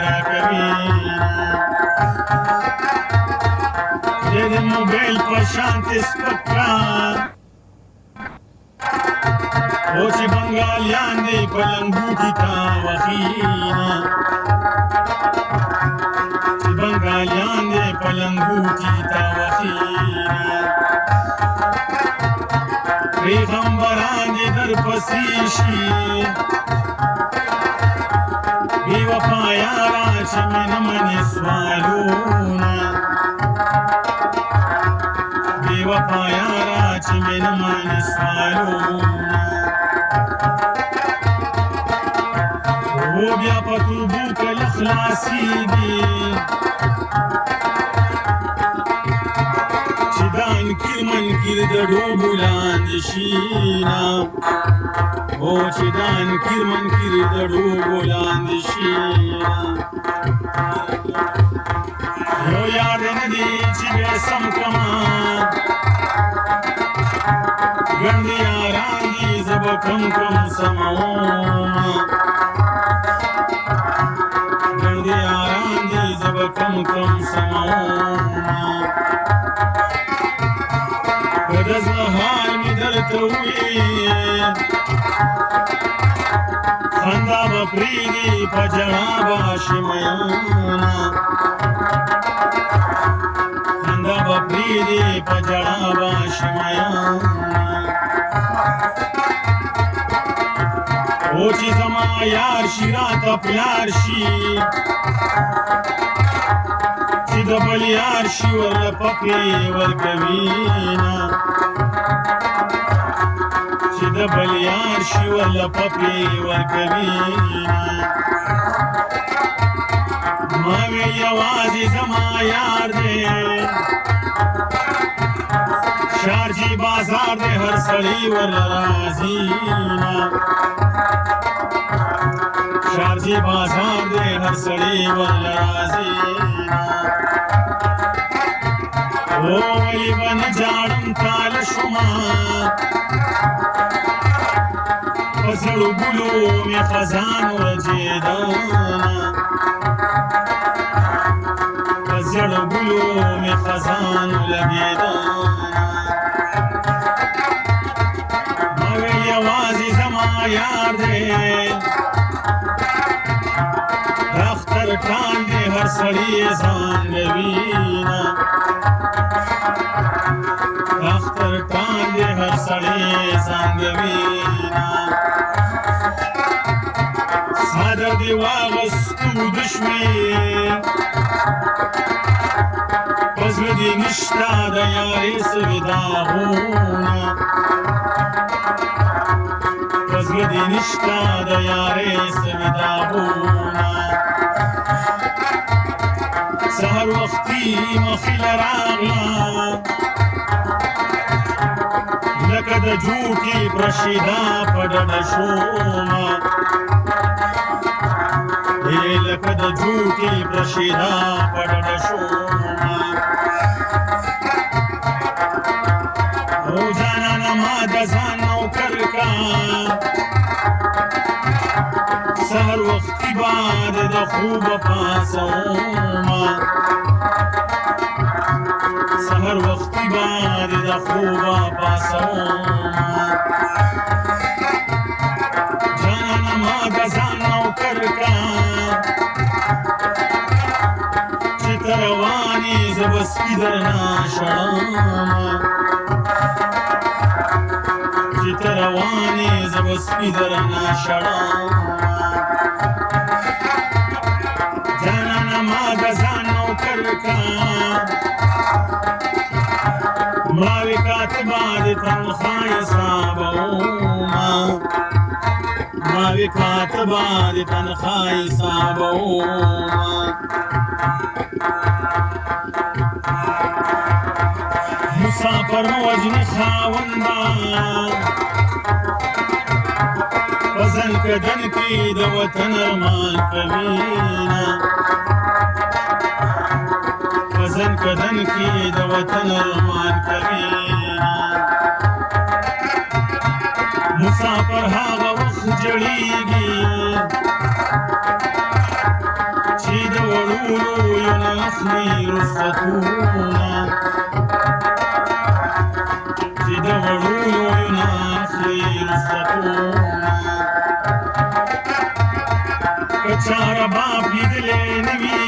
راکوي د موبایل په شانتې سپکا او چې بنګالیان دې په لنګوټي تا وخینا چې بنګالیان دې په لنګوټي تا وخینا پیغمبران دې در پسې شي بې وفا یاره چې مې نه منې سوالونه بې وفا یاره چې مې نه منې سوالونه و بیا په توبو کله خلاصېږي چې دا انکر منکر د ډوبو لاندې شينا او چې دا انکر منکر د ډوبو لاندې شينا یو یاد نه دی چې بیا سم کما ګڼ یاران دي زه به کم کم سمومه ګڼ یاران دي زه به کم کم سمومه که د زړه حال مې درته ووایي خندا به پرېږدي په ژړا به شي میینه خندا به پرېږدي په ژړا به شي میینه او چې زما یار شي راته پلار شي چې د بل یار شي ورله پپې ورکوینه چې د بل یار شي ورله پپې ورکوینه ما وی یوازې زما یار دی شارجي بازار دی هر سړی ورله راځي نه شارجي بازار دی هر سړی ورله راځي او ولی بن جاړم تال شما پسړو ګلو می خزان ورجیدانا پسړو ګلو می خزان لګیدانا مګر یوازې زما یار دی اختر ټال دی هر سړی ځان وینا اختر ټال دی هر سړی ځان وینا صدر دی واغستو دشوي پزړه دی نشتا د یارې سویداغونه پزړه دی نشتا د یارې سویداغونه سهر وختي مخې له راغله لکه د جوټې برشیدا په ډډه شومه لکه د جوټې برشیدا په ډډه شومه او جانانه ما د ځان نوکر کا سهر وختي بعد د خوبه پاسومه سهر وختي بعد د خوبه پاسومه جانانه ما د ځان نوکر کا چې ته روانې زه به سپي درنه شړمه چې ته روانې زه به سپي درنه شړمه جانانه ما د ځان نوکر کا مړاوې کاتبه د تنخواه حسابومه مړاوې کاتبه د تنخواه حسابومه مسافر وجنې خاونده په زنکدن کې د وطن ارمان کوینه په زنکدن کې د وطن ارمان کوینه مسافر هغه وخت جړیږي چې وړولو ناخلي رخصتونه چې د وړولو ناخلي رخصتونه که چا رباب لیدلی نه وي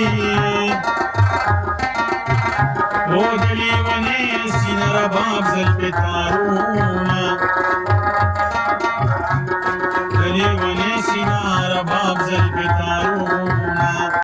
او د لیونۍ سینه رباب زلفې تارونه